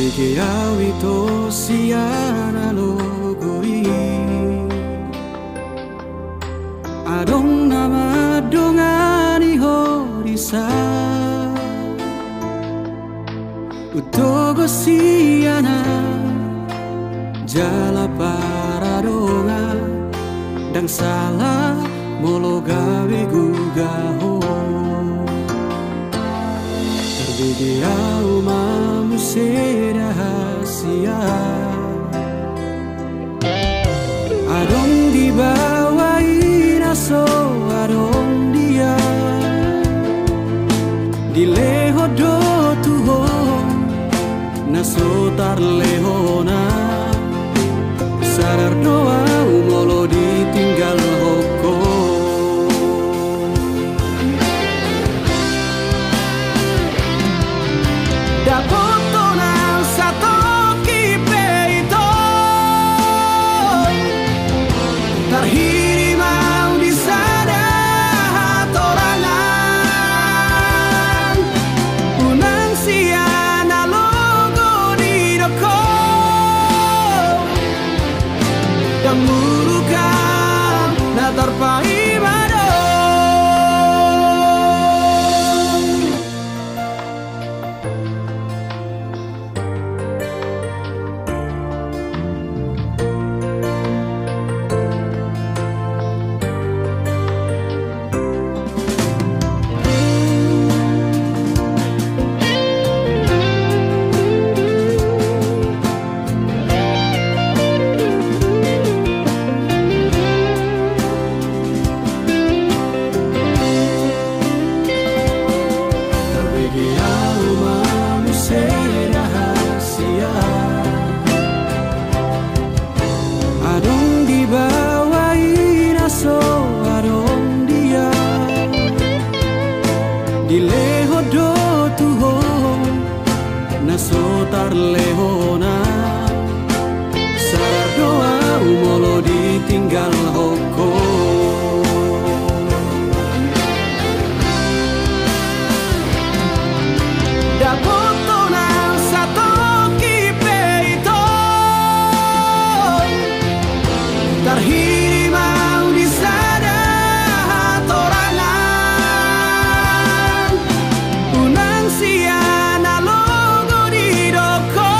Bege awi to siana logoi Adong nama dongani horisa Utogo siana Jala paradonga Dang salah molo gawe gugaho Terbege au mamu rahasia Adong dibawain aso adong dia Di leho do tuho Naso tar lehona Sadar doa umolo ditinggal hoko Murukan na terpaimado Dileho do tuho Naso tar lehona Sadar doa umolo ditinggal hoko Dapoto nang sato kipeito Tarhiri mau disada torangan Unang siana logo di doko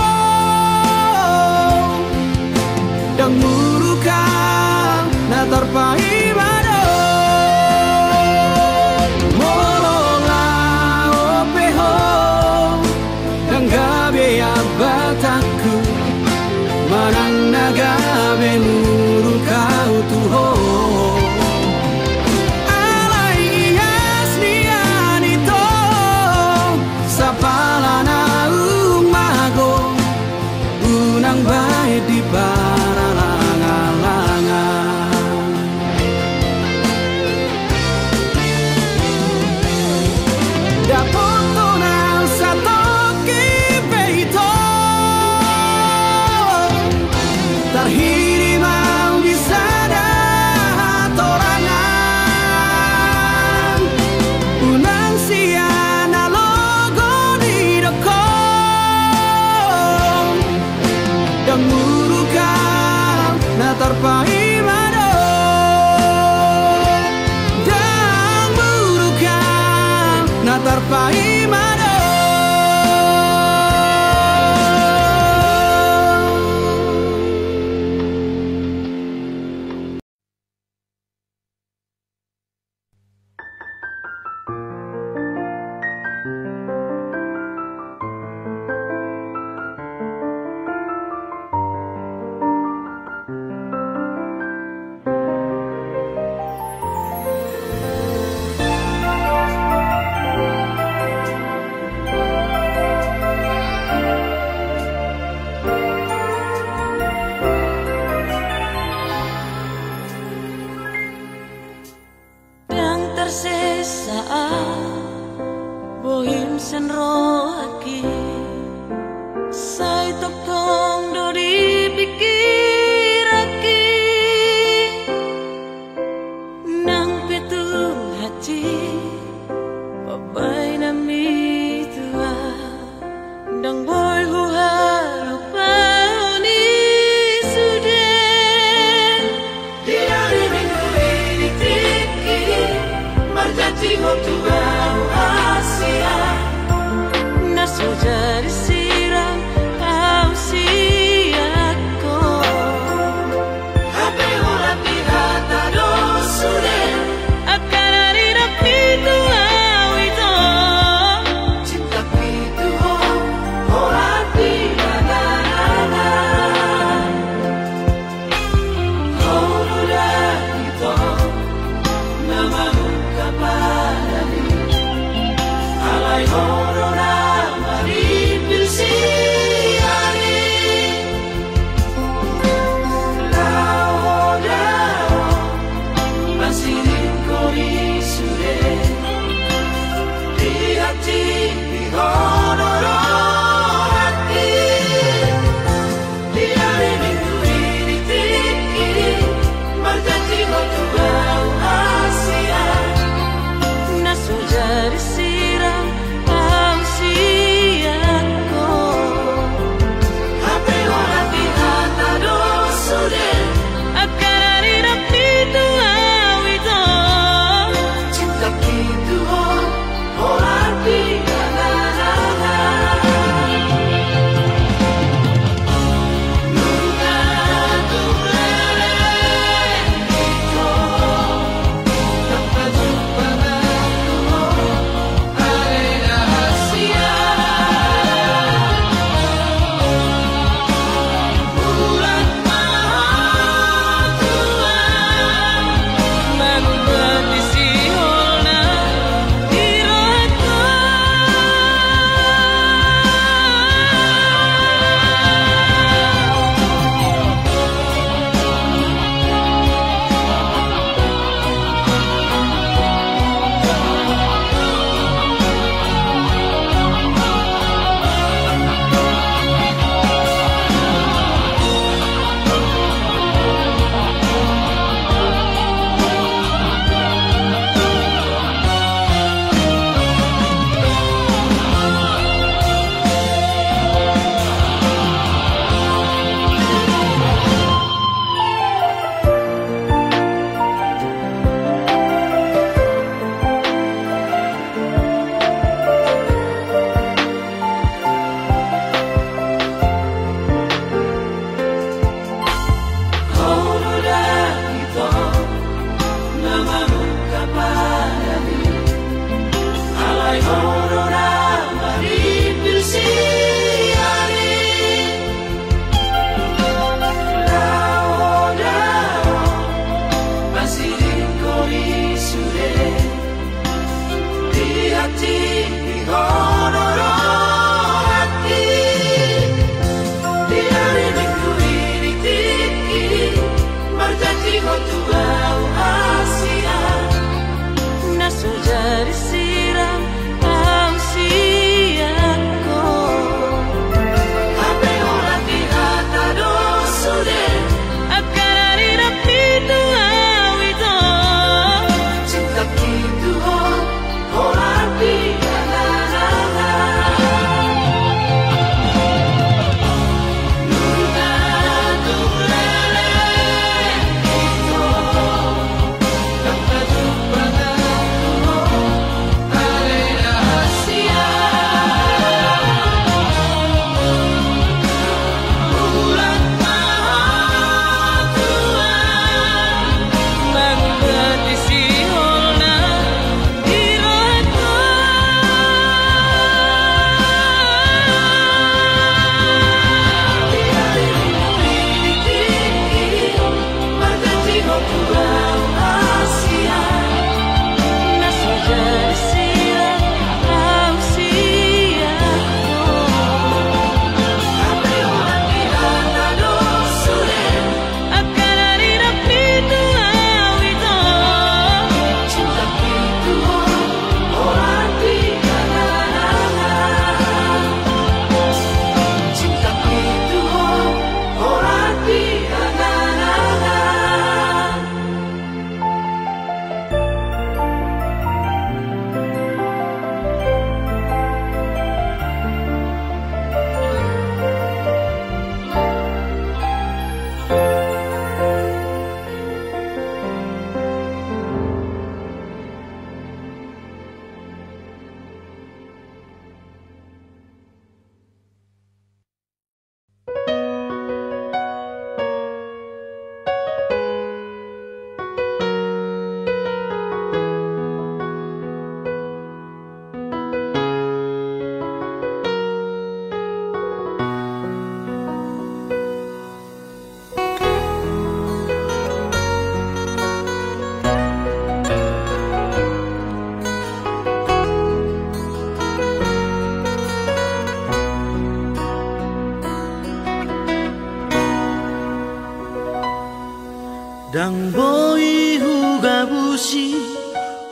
Dang boi huga bushi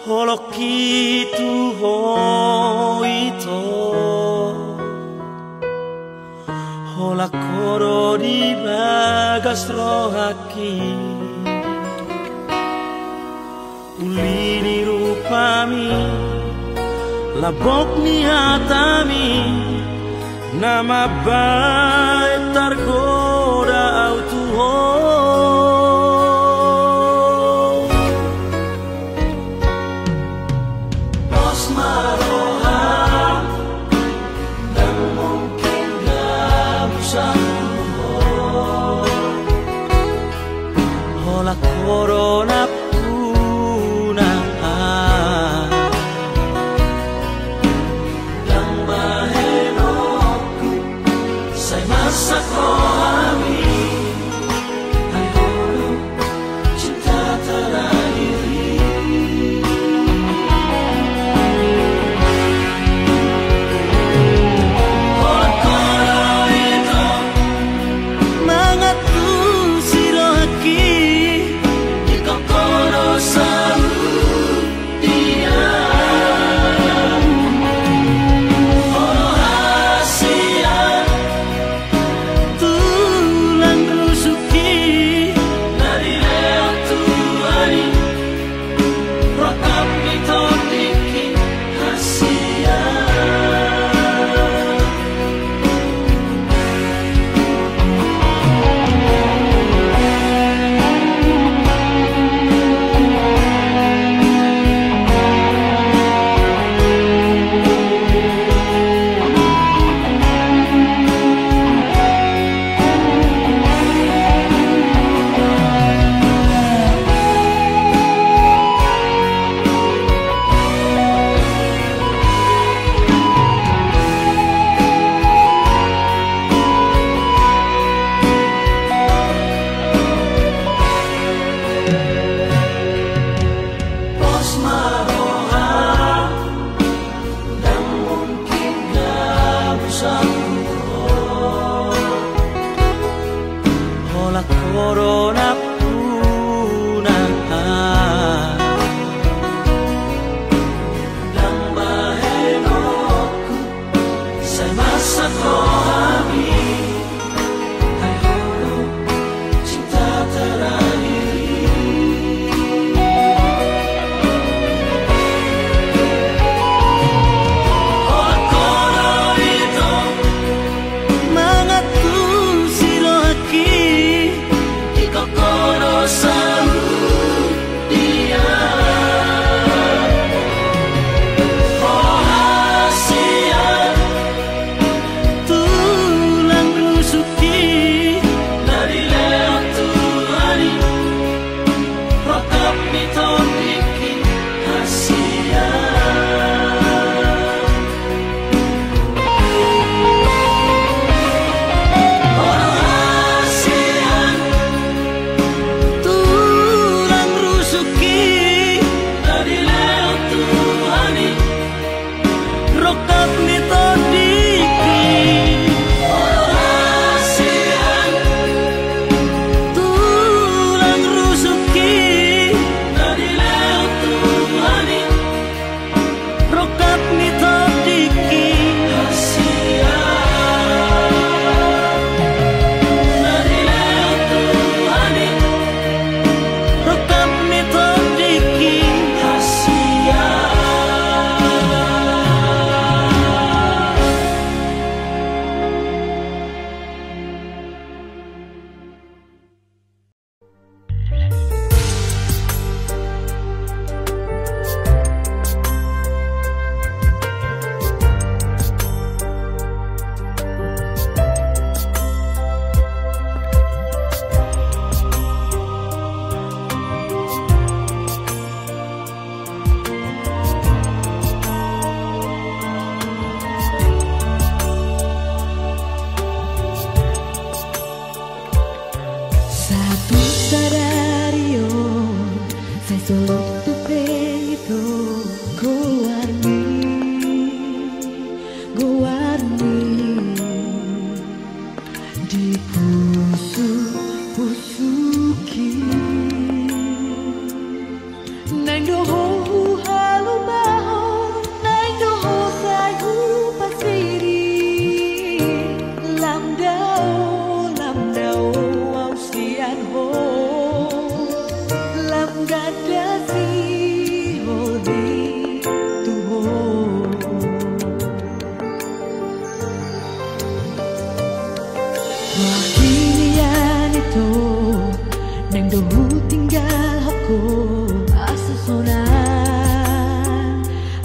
holok itu hoito holak koro di bagas rohaki ulini rupami labok ni hatami nama baik tergoda autuho Los maroha dan mungkin gak bisa hola corona puna dan bahenoku saya masak rohami ayo cinta terakhir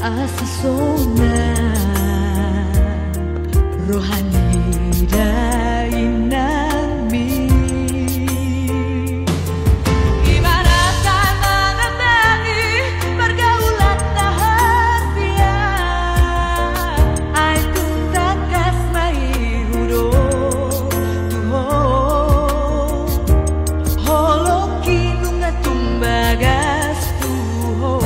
asasona rohani dainami. Ibaratkan mengenali pergaulan rahasia, ai tuntak kasmai hudo tuho holo kinunga tumbagas tuho.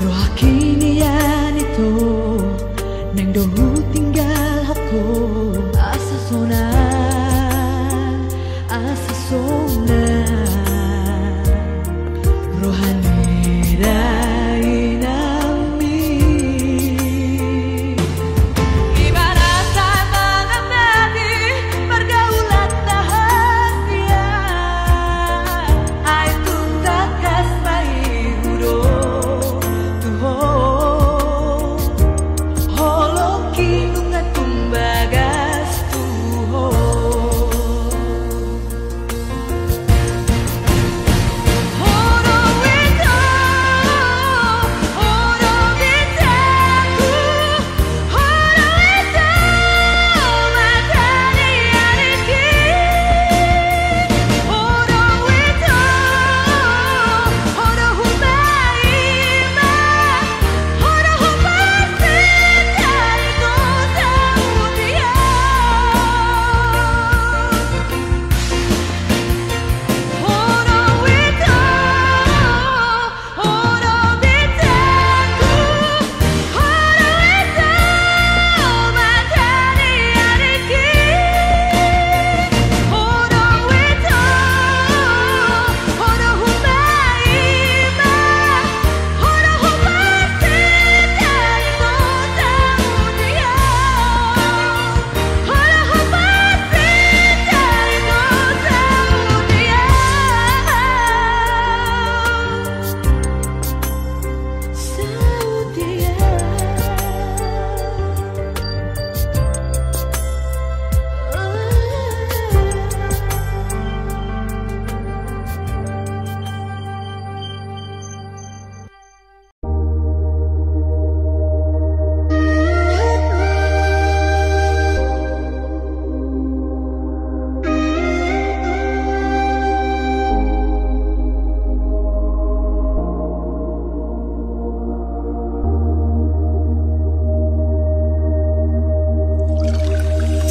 Roh kini yan ito nang dohu tinggal hako asasona asasona rohani dainami. Ibaratkan mengenali pergaulan rahasia, ai tuntak kasmai hudo holo kinunga tumbagas tuho.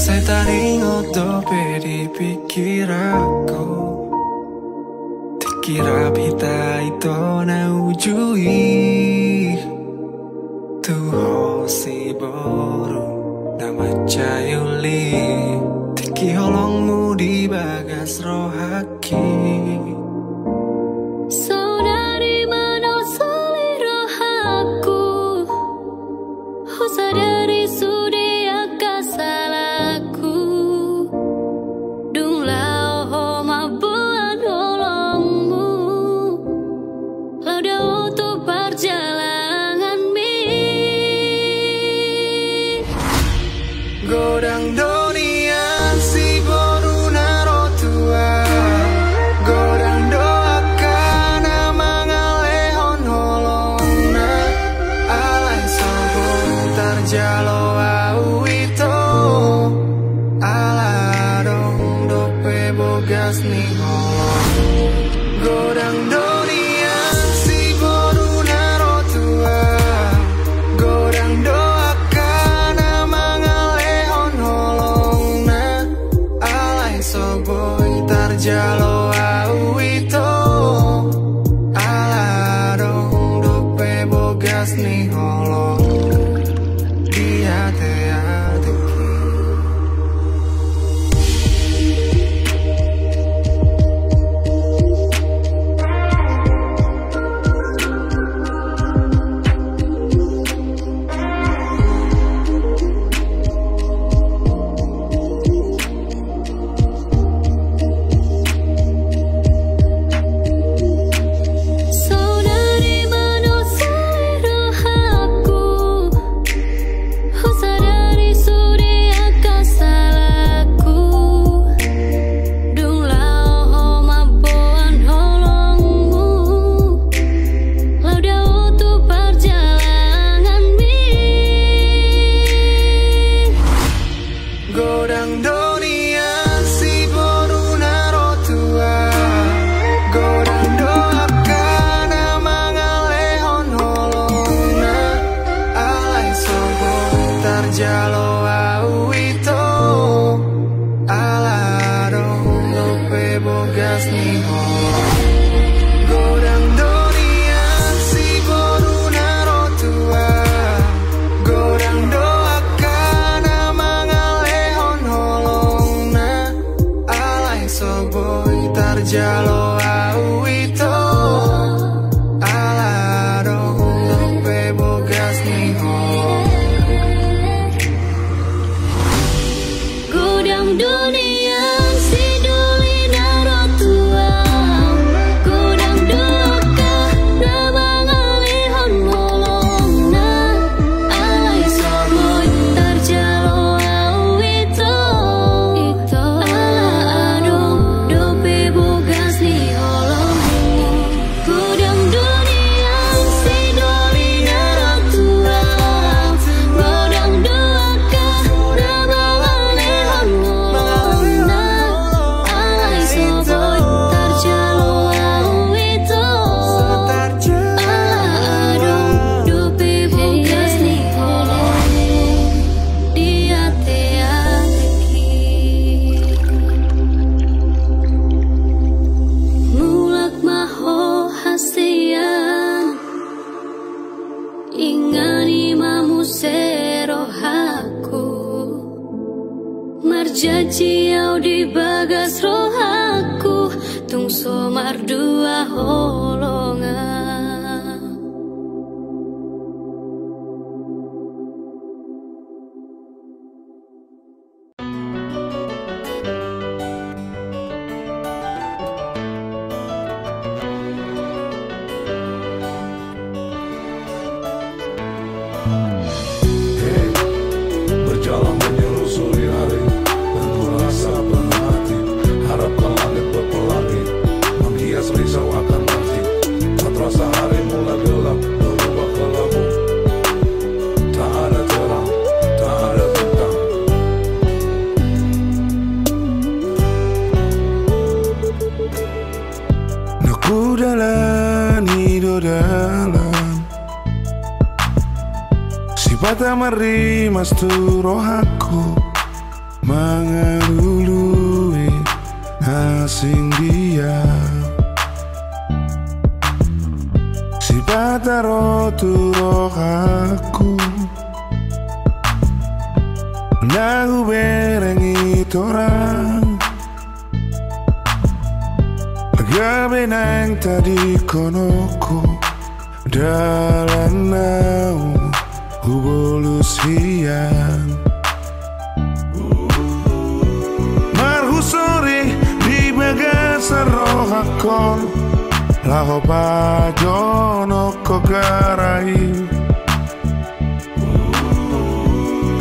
Saya taringot dope di pikir aku, dikira kita itu na ujui tuh si boru nama cayuli tiki holongmu di bagas rohaki. Saudari mana seliro aku, sadari sudia kasalaku, dung lao ho mabuan holongmu, lauda untuk perjalanan mi. Godang donian si boru naro tua, godang doakan mangalehon holongna, alai sobong tarjalo au itu, ala dong dope bogas ni holong. Godang donian si boru naro tua, godang doakan mangalehon holong. Marjajiau di bagas roh aku tung somar dua holongan. Berjalan menyusuri hari dan merasa penuh hati. Harapkan langit berpelangi menghias risau akan nanti. Tak terasa hari mulai gelap berubah kelabu. Tak ada terang, tak ada bintang. Naku dalan hidup dalam sifat marimas tu roh aku mengalului asing dia. Sifat roh tu roh aku nagu berengi torang gabe nang tadi konoko dalam nau Hubolus hian marhusori di bagasa rohakon laho pajono kogarai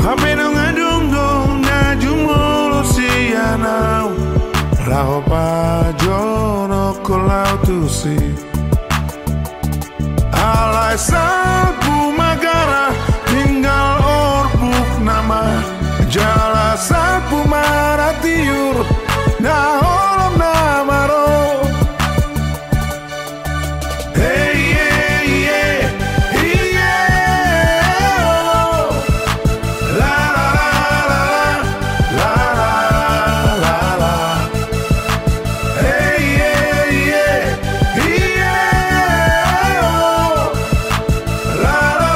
habeno ngadungdung najumulus hianau laho pajono kolautusi alai sapu magara tinggal orbuk nama jala sapu maratiur na holom namaro. Hey yeah yeah yeah oh. La la la la la la la. Hey yeah yeah yeah oh. La la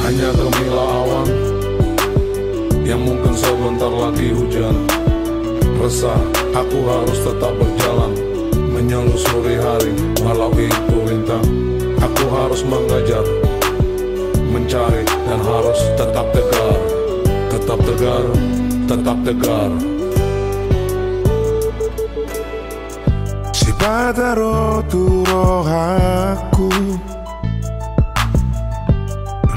hanya gemilah awan yang mungkin sebentar lagi hujan. Resah, aku harus tetap berjalan menyelusuri hari, walau itu rintang. Aku harus mengejar, mencari, dan harus tetap tegar. Tetap tegar, tetap tegar. Sifat roh tu roh aku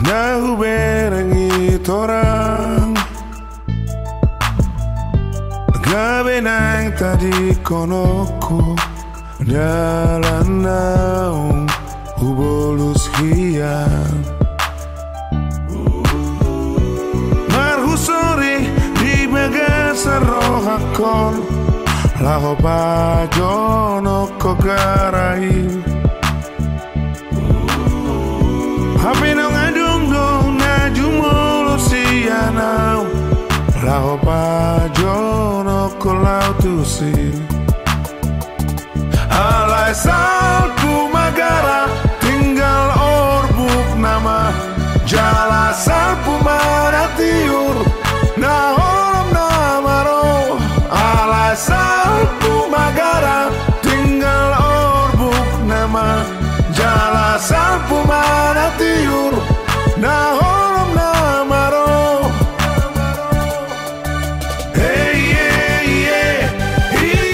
Nahu berengi torang gabe nang tadi konoko dalam naung hubolus hian marhusori di bagasa rohakon laho pajono kogarai habeno ngadungdung najumulus hianau laho pajono kolautusi alai salku magara tinggal orbuk nama jala salpu maratiur na holom namaro alai salku magara tinggal tiur na holom na maro. Hey yeah yeah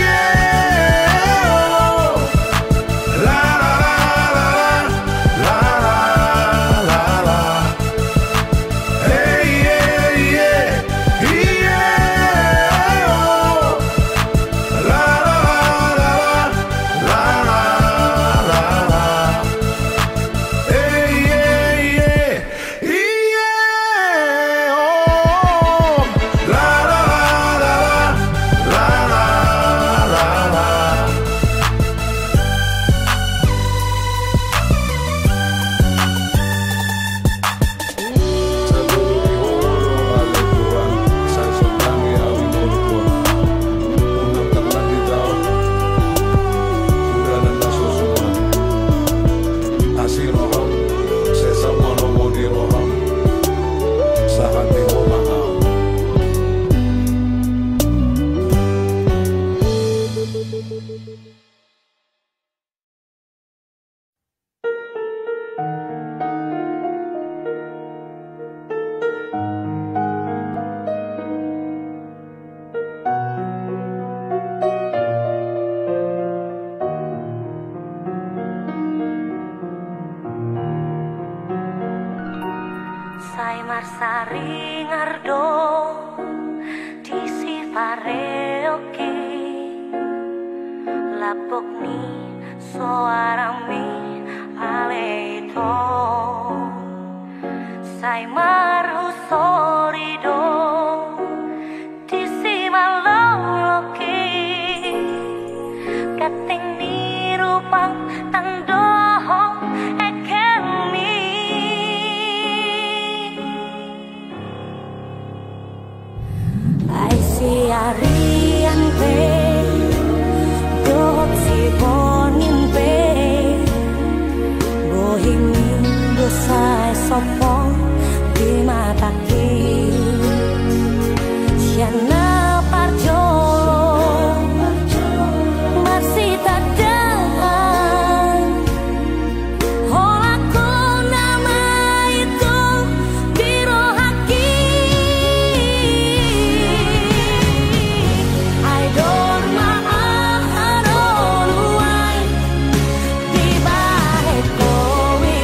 yeah, oh. La la la la la la. Hey yeah yeah yeah, oh. La la la la la la la. Hey yeah yeah yeah, oh. La la la la la la la. Sai marsari ngardo di sifare oke lapok ni soarami aleito sai marhu sorido di simaloloke kating ni rupang tandoho ekemi. Ai si arian pe dok si bonin pe bohimin dosa sopong di mata ki siana parjolo masih tadang holaku nama itu biro haki. I don't maharuai di balik kowe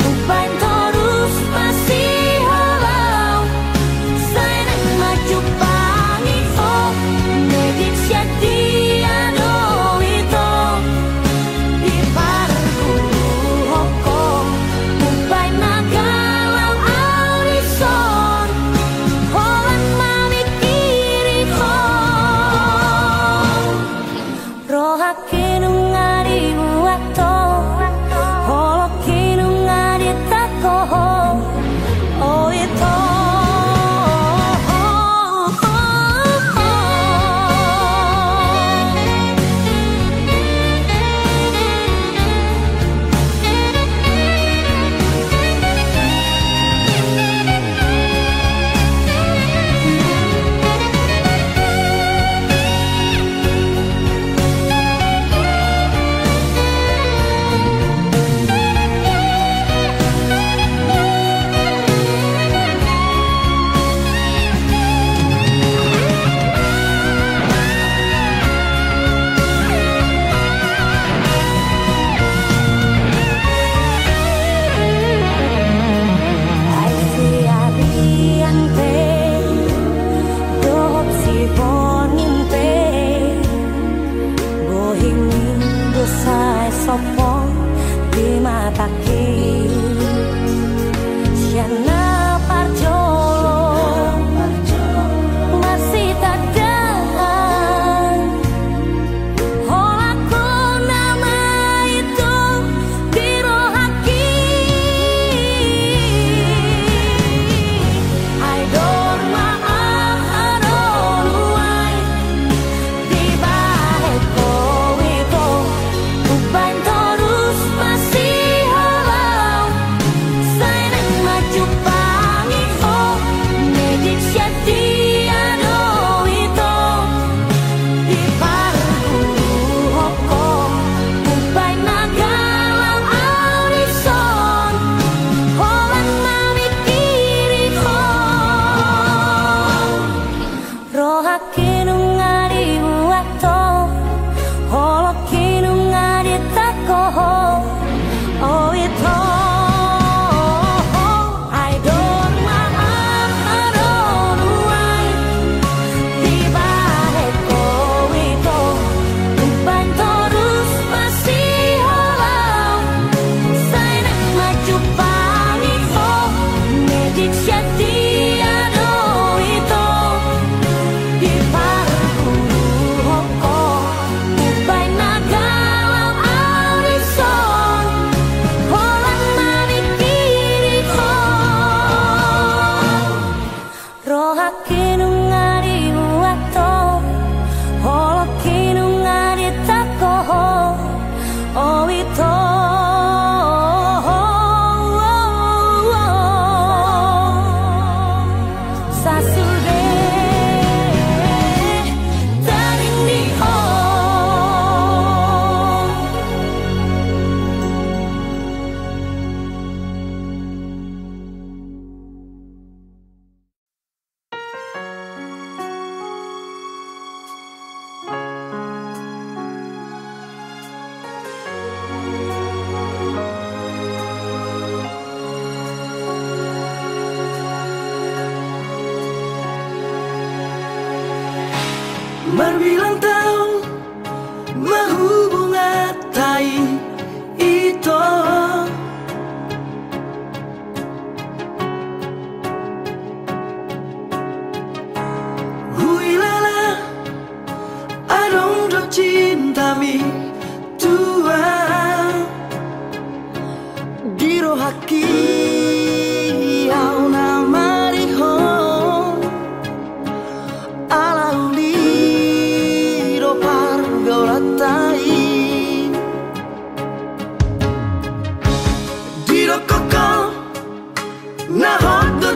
uban terus masih halau saya nak maju pangi oh medit sedia do itu di parku hokong uban nagalau alison holan mamikiri hong rohake nungari buato holoke nungari takoho oh itu sopong di mata ki siana parjolo masih tadang holaku nama itu biro haki. I don't maharuai di balik kowe uban terus masih halau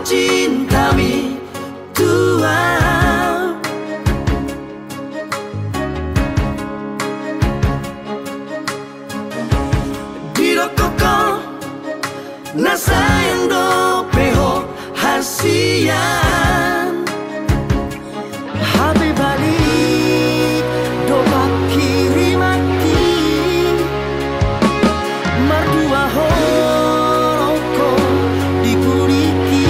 Cintami tua dirokoko na sayang do peho hasian habi balik do kiri mati mardua horoko dikuriki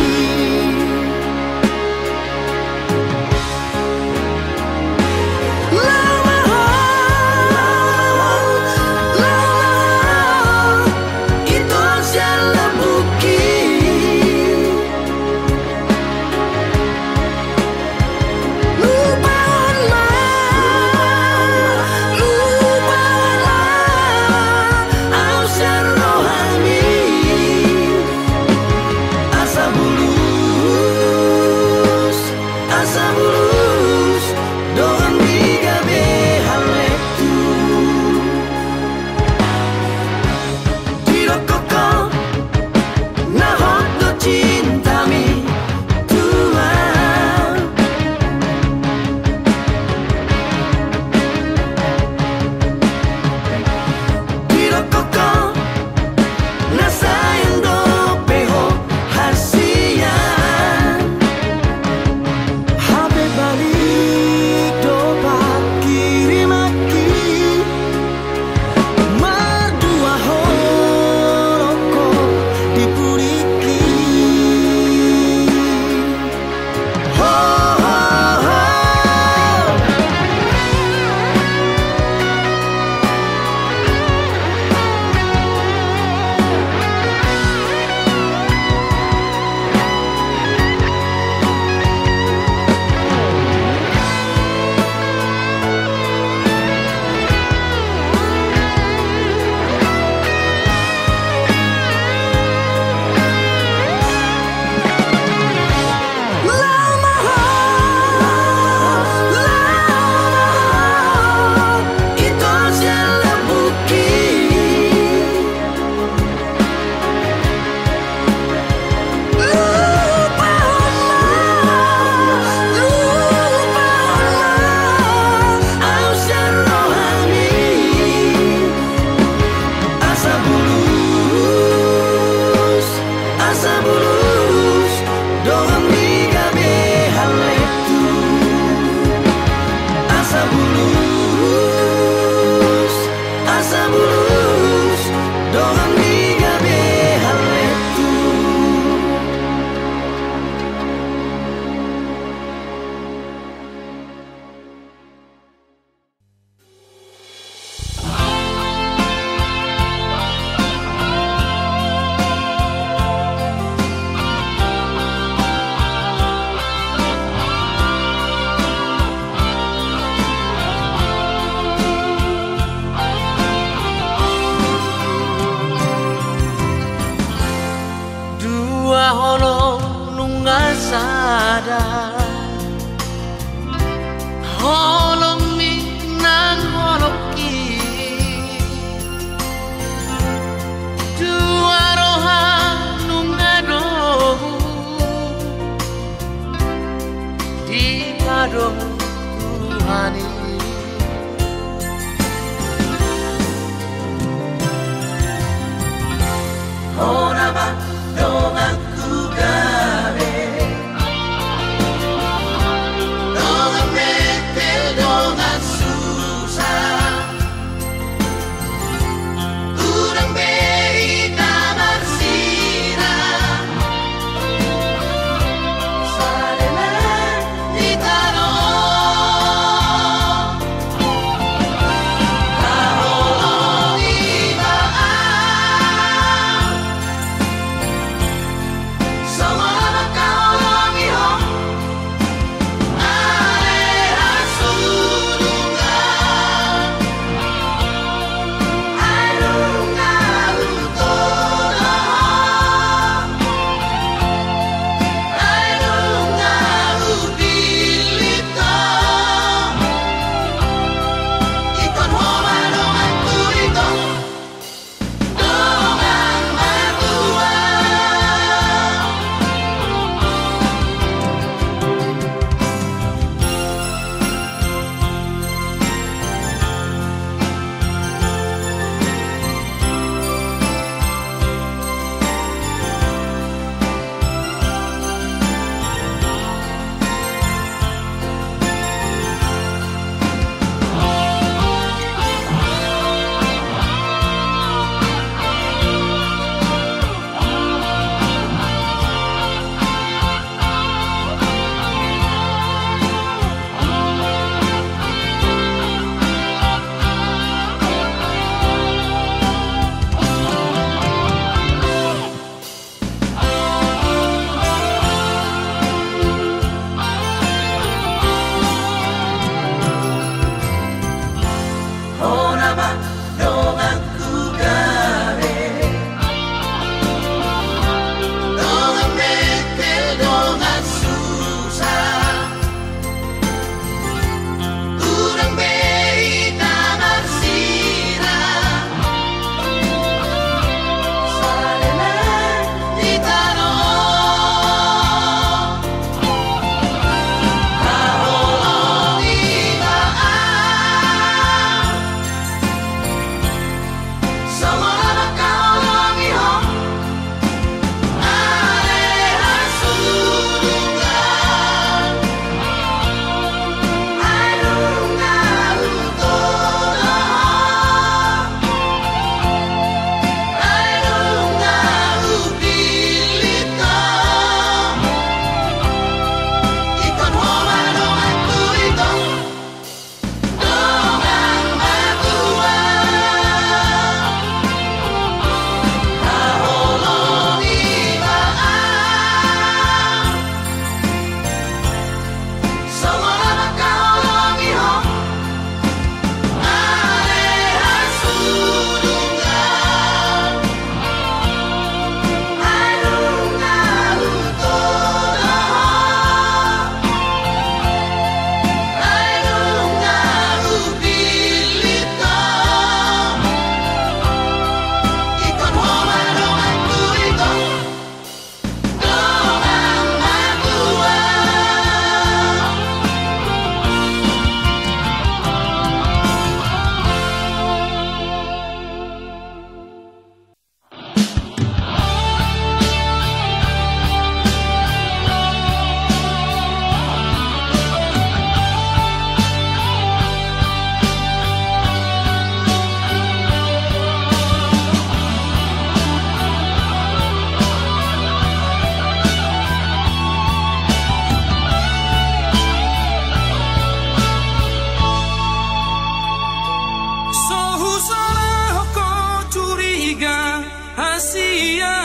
Asia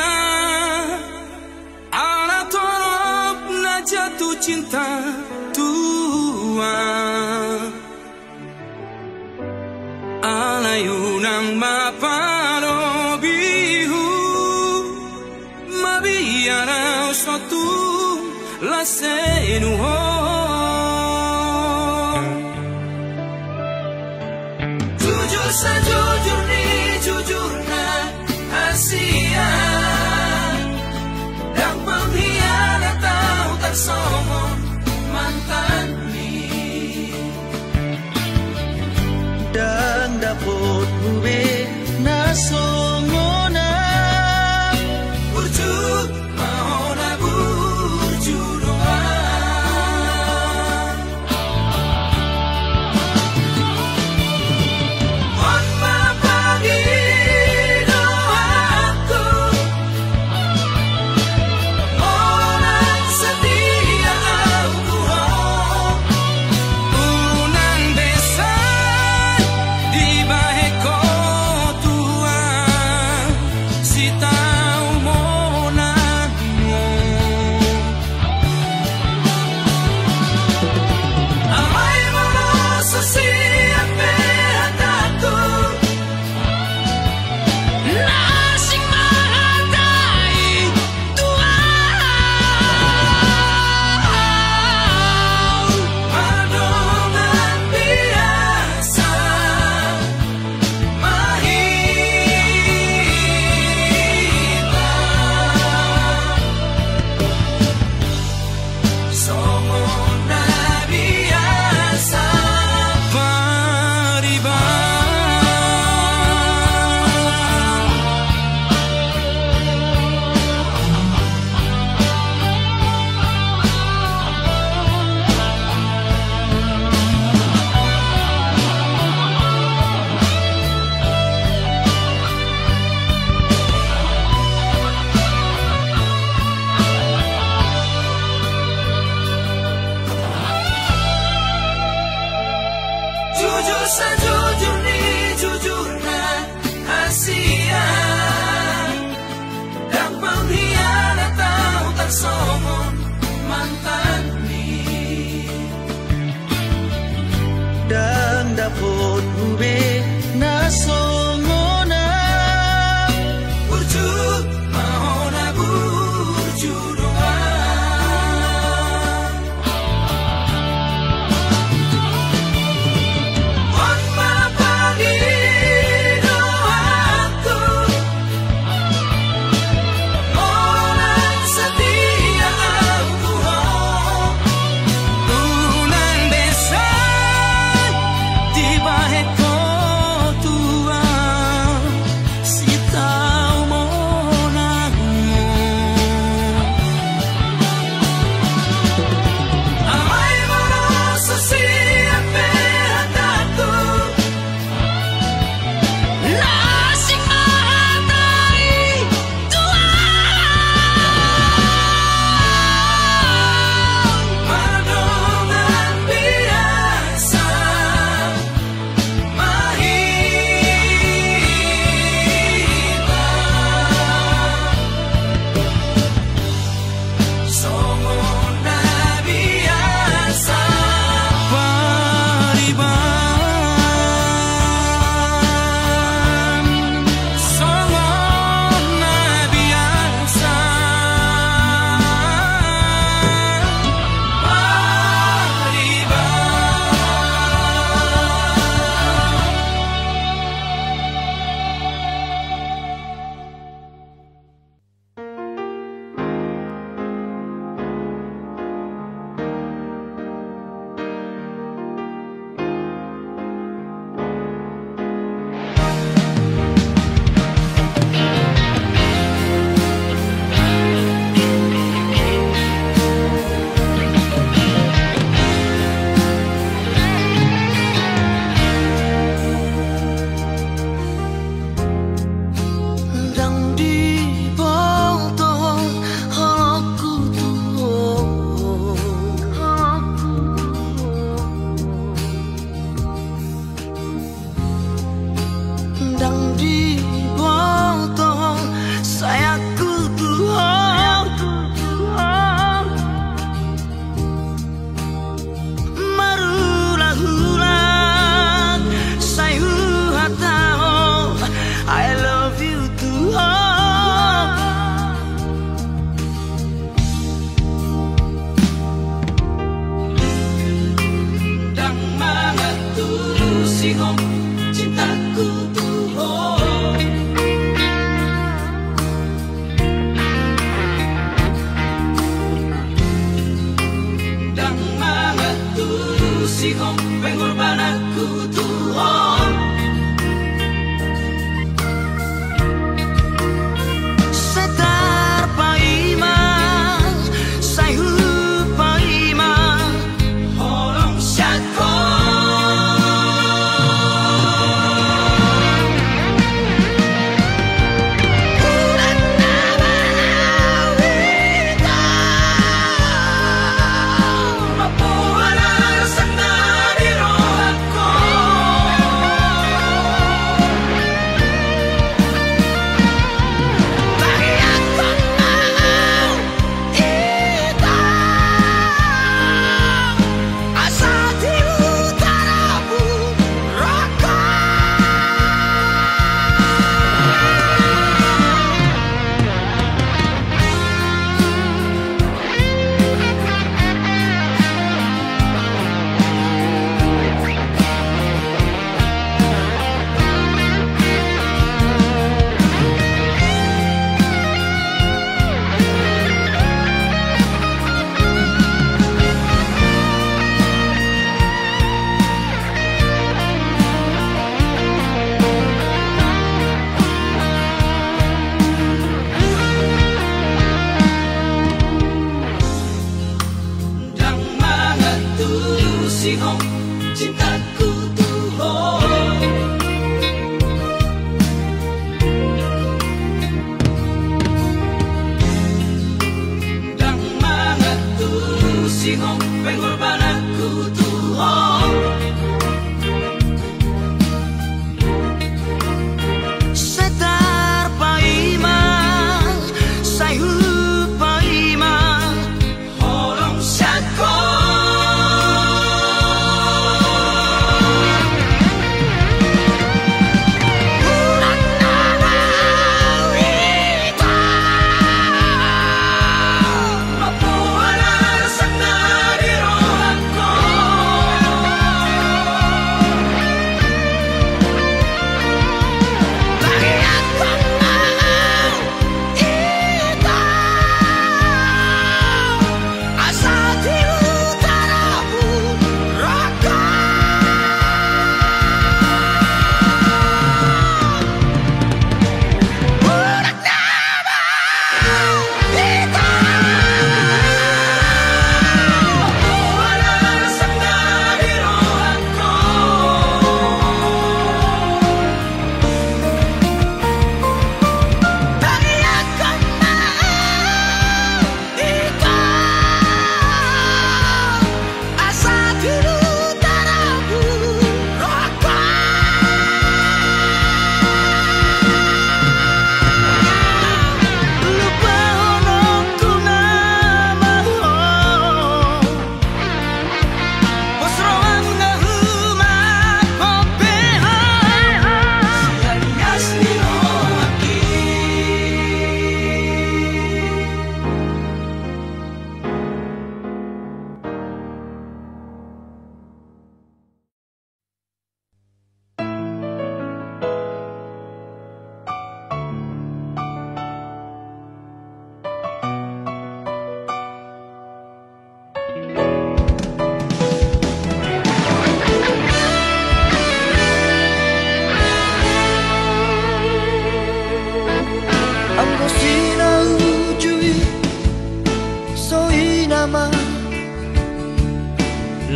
Ana top na jatuh cinta tua Alayunang mapalo bihu Mabiyara suatu lasenuho Jujur sajujur ni jujurna Asia Dan pengkhianat tahu tersomong mantan ni Dan dapat gue nasongona Burju mahona burju doa On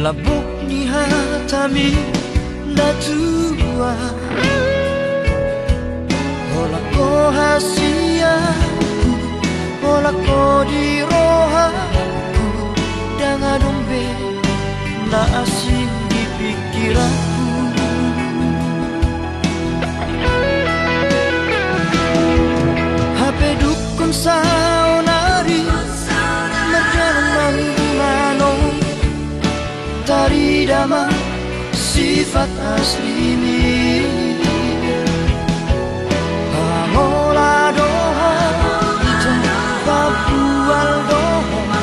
labok ni hatami natua Hola ko hasiaku Hola ko di rohaku Dengan dombe na asing di pikiranku HP dukun saunari Merjanang manong Tari dama sifat asli Pamola doha Itu papual doha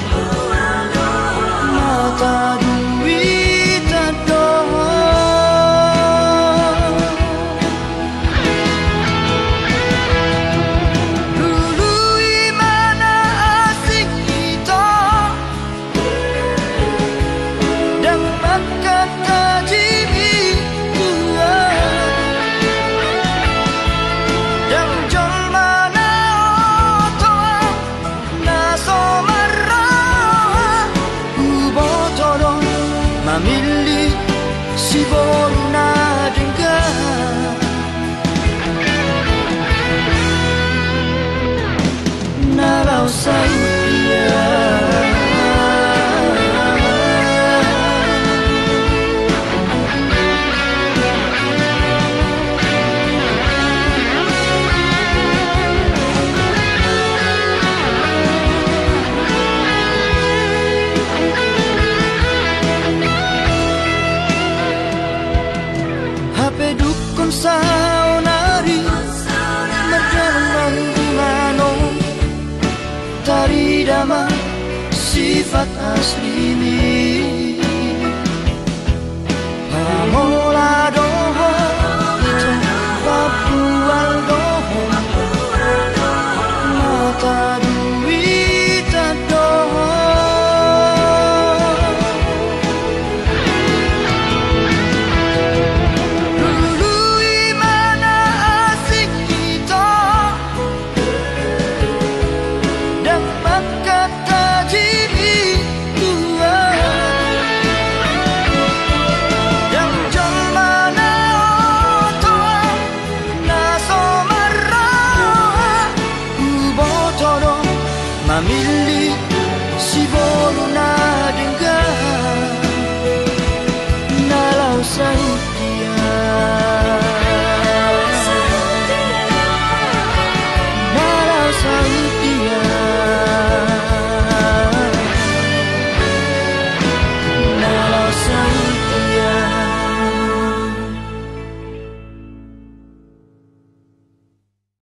Mata duit doha Dulu imana asing kita Dan makan tajimi Dan jol mana otoa Naso marah Ubotodon Mamili si boruna dengar Nalau saya HP dukun saunari Merjanang manong Tari dama sifat asli